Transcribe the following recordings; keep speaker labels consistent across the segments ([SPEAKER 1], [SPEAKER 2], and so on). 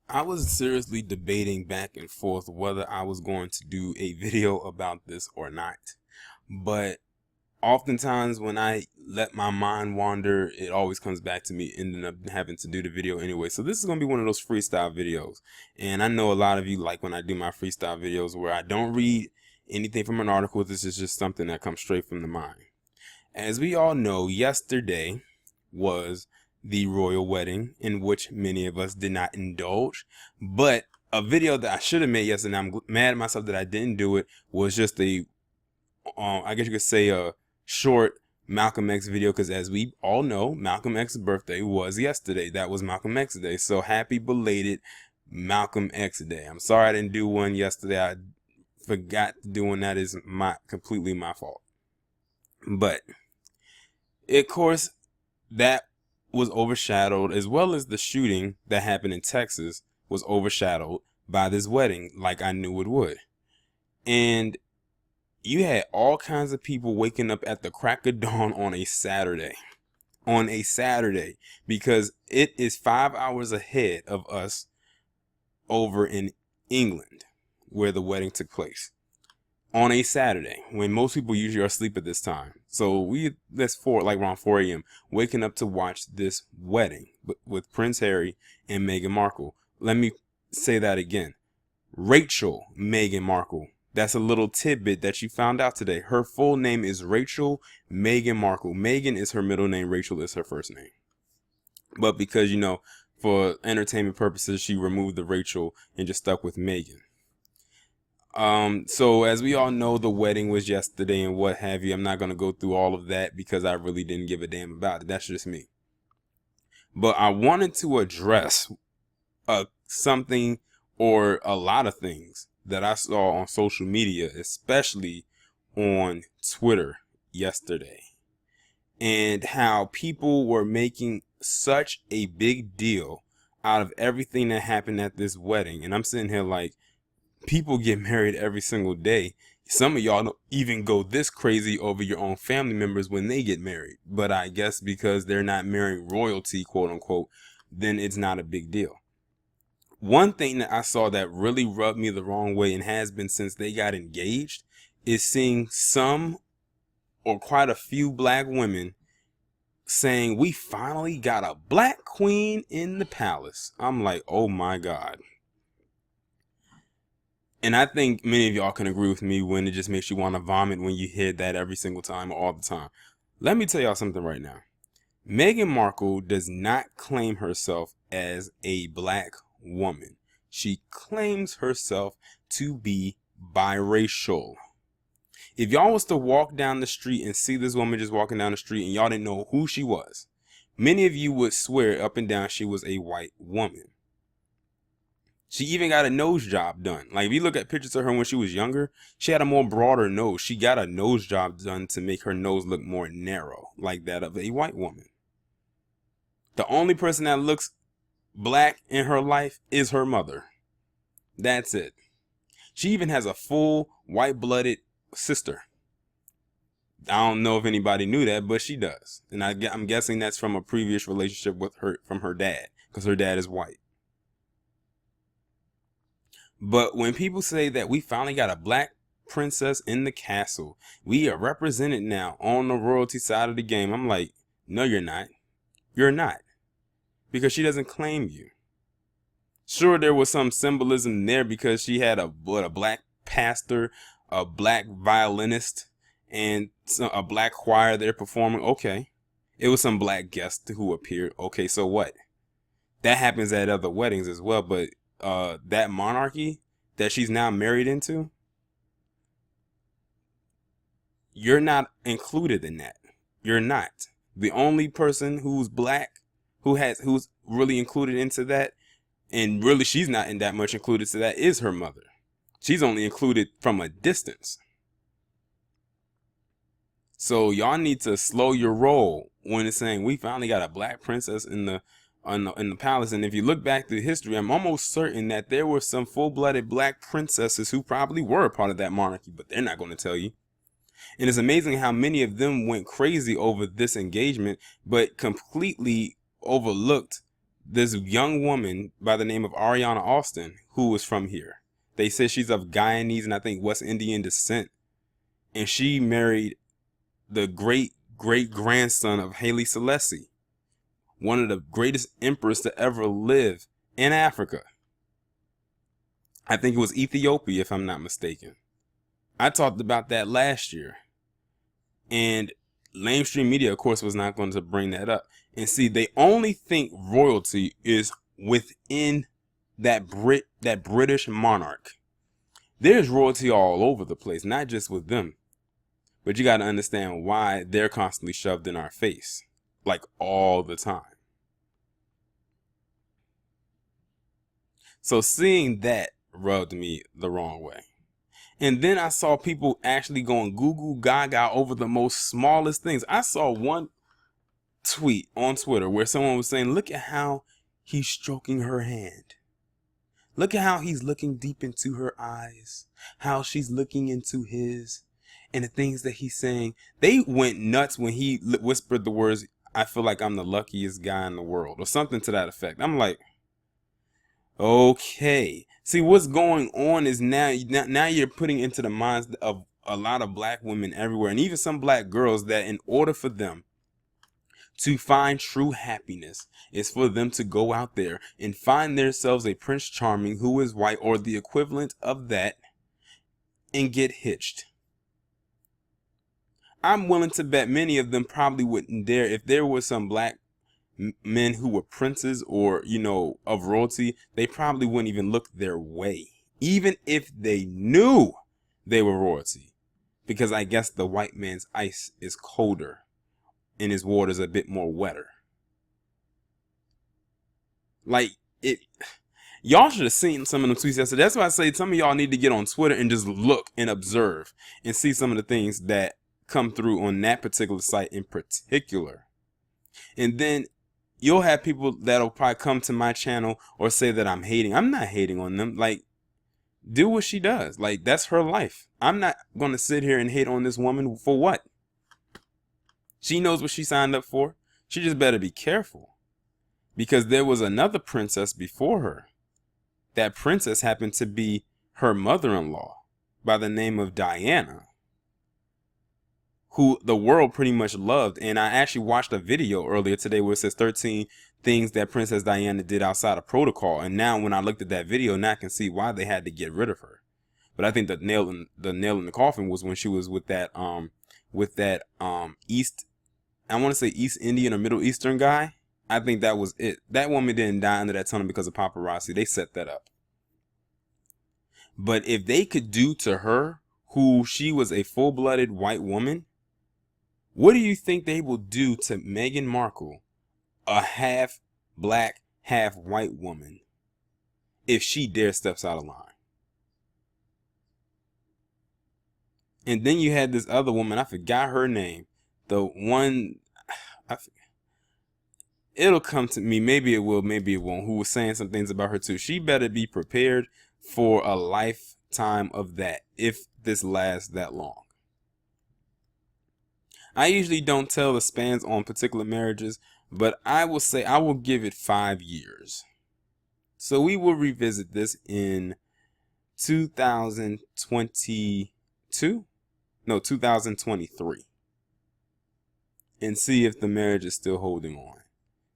[SPEAKER 1] I was seriously debating back and forth whether I was going to do a video about this or not. But oftentimes when I let my mind wander, it always comes back to me ending up having to do the video anyway. So this is going to be one of those freestyle videos. And I know a lot of you like when I do my freestyle videos where I don't read anything from an article. This is just something that comes straight from the mind. As we all know, yesterday was the royal wedding in which many of us did not indulge. But a video that I should have made yesterday, and I'm mad at myself that I didn't do it, was just I guess you could say a short Malcolm X video, because as we all know, Malcolm X's birthday was yesterday. That was Malcolm X Day. So happy belated Malcolm X Day. I'm sorry I didn't do one yesterday. I forgot to do one. That is completely my fault. But of course, that was overshadowed, as well as the shooting that happened in Texas was overshadowed by this wedding, like I knew it would. And you had all kinds of people waking up at the crack of dawn on a Saturday. Because it is 5 hours ahead of us over in England, where the wedding took place. On a Saturday, when most people usually are asleep at this time. So that's around 4 a.m., waking up to watch this wedding with Prince Harry and Meghan Markle. Let me say that again. Rachel Meghan Markle. That's a little tidbit that you found out today. Her full name is Rachel Meghan Markle. Meghan is her middle name. Rachel is her first name. But because, for entertainment purposes, she removed the Rachel and just stuck with Meghan. So as we all know, the wedding was yesterday and what have you. I'm not going to go through all of that because I really didn't give a damn about it. That's just me. But I wanted to address something or a lot of things that I saw on social media, especially on Twitter yesterday, and how people were making such a big deal out of everything that happened at this wedding. And I'm sitting here like, people get married every single day. Some of y'all don't even go this crazy over your own family members when they get married. But I guess because they're not marrying royalty, quote unquote, then it's not a big deal. One thing that I saw that really rubbed me the wrong way, and has been since they got engaged, is seeing some or quite a few black women saying, "We finally got a black queen in the palace." I'm like, oh my God. And I think many of y'all can agree with me when it just makes you want to vomit when you hear that every single time or all the time. Let me tell y'all something right now. Meghan Markle does not claim herself as a black woman. She claims herself to be biracial. If y'all was to walk down the street and see this woman just walking down the street and y'all didn't know who she was, many of you would swear up and down she was a white woman. She even got a nose job done. Like, if you look at pictures of her when she was younger, she had a more broader nose. She got a nose job done to make her nose look more narrow, like that of a white woman. The only person that looks black in her life is her mother. That's it. She even has a full white-blooded sister. I don't know if anybody knew that, but she does. And I'm guessing that's from a previous relationship with her, from her dad, because her dad is white. But when people say that we finally got a black princess in the castle, we are represented now on the royalty side of the game, I'm like, no, you're not. You're not. Because she doesn't claim you. Sure, there was some symbolism there because she had a black pastor, a black violinist, and a black choir there performing. Okay. It was some black guests who appeared. Okay, so what? That happens at other weddings as well, but that monarchy that she's now married into, you're not included in that. You're not. The only person who's black, who's really included into that, and really she's not in that much included to that, is her mother. She's only included from a distance. So y'all need to slow your roll when it's saying we finally got a black princess in the palace. And if you look back through history, I'm almost certain that there were some full-blooded black princesses who probably were a part of that monarchy, but they're not going to tell you. And it's amazing how many of them went crazy over this engagement, but completely overlooked this young woman by the name of Ariana Austin, who was from here. They said she's of Guyanese and I think West Indian descent. And she married the great great grandson of Haile Selassie, one of the greatest emperors to ever live in Africa. I think it was Ethiopia, if I'm not mistaken. I talked about that last year. And mainstream media, of course, was not going to bring that up. And see, they only think royalty is within that British monarch. There's royalty all over the place, not just with them. But you got to understand why they're constantly shoved in our face, like all the time. So seeing that rubbed me the wrong way. And then I saw people actually going goo gaga over the most smallest things. I saw one tweet on Twitter where someone was saying, look at how he's stroking her hand. Look at how he's looking deep into her eyes, how she's looking into his, and the things that he's saying. They went nuts when he whispered the words, I feel like I'm the luckiest guy in the world, or something to that effect. I'm like, okay. See, what's going on is now you're putting into the minds of a lot of black women everywhere, and even some black girls, that in order for them to find true happiness is for them to go out there and find themselves a Prince Charming who is white or the equivalent of that and get hitched. I'm willing to bet many of them probably wouldn't dare, if there were some black men who were princes or, of royalty, they probably wouldn't even look their way, even if they knew they were royalty, because I guess the white man's ice is colder and his water's a bit more wetter. Like it, y'all should have seen some of the tweets yesterday. That's why I say some of y'all need to get on Twitter and just look and observe and see some of the things that come through on that particular site in particular. And then you'll have people that'll probably come to my channel or say that I'm hating. I'm not hating on them. Like, do what she does. Like, that's her life. I'm not going to sit here and hate on this woman for what? She knows what she signed up for. She just better be careful, because there was another princess before her. That princess happened to be her mother-in-law by the name of Diana, who the world pretty much loved. And I actually watched a video earlier today where it says 13 things that Princess Diana did outside of protocol. And now when I looked at that video, now I can see why they had to get rid of her. But I think the nail in the coffin was when she was with that East, I want to say East Indian or Middle Eastern guy. I think that was it. That woman didn't die under that tunnel because of paparazzi. They set that up. But if they could do to her, who she was a full-blooded white woman, what do you think they will do to Meghan Markle, a half black, half white woman, if she dare steps out of line? And then you had this other woman, I forgot her name, the one, it'll come to me, maybe it will, maybe it won't, who was saying some things about her too. She better be prepared for a lifetime of that, if this lasts that long. I usually don't tell the spans on particular marriages, but I will say I will give it 5 years. So we will revisit this in 2023, and see if the marriage is still holding on.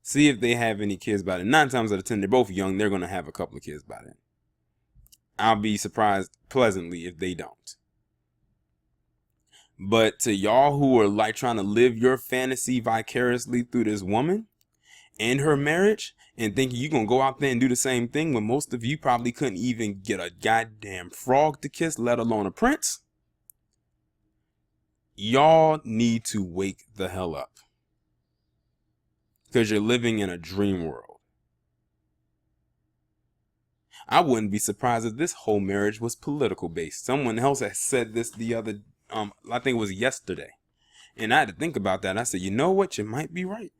[SPEAKER 1] See if they have any kids by then. 9 times out of 10, they're both young. They're going to have a couple of kids by then. I'll be surprised pleasantly if they don't. But to y'all who are like trying to live your fantasy vicariously through this woman and her marriage, and thinking you're going to go out there and do the same thing when most of you probably couldn't even get a goddamn frog to kiss, let alone a prince, y'all need to wake the hell up, because you're living in a dream world. I wouldn't be surprised if this whole marriage was political based. Someone else had said this the other, I think it was yesterday. And I had to think about that. I said, you know what? You might be right.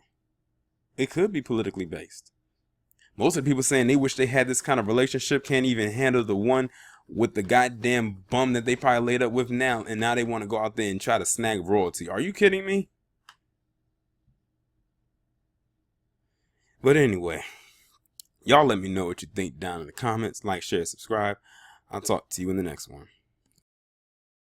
[SPEAKER 1] It could be politically based. Most of the people saying they wish they had this kind of relationship can't even handle the one with the goddamn bum that they probably laid up with now. And now they want to go out there and try to snag royalty. Are you kidding me? But anyway, Y'all let me know what you think down in the comments. Like, share, subscribe. I'll talk to you in the next one.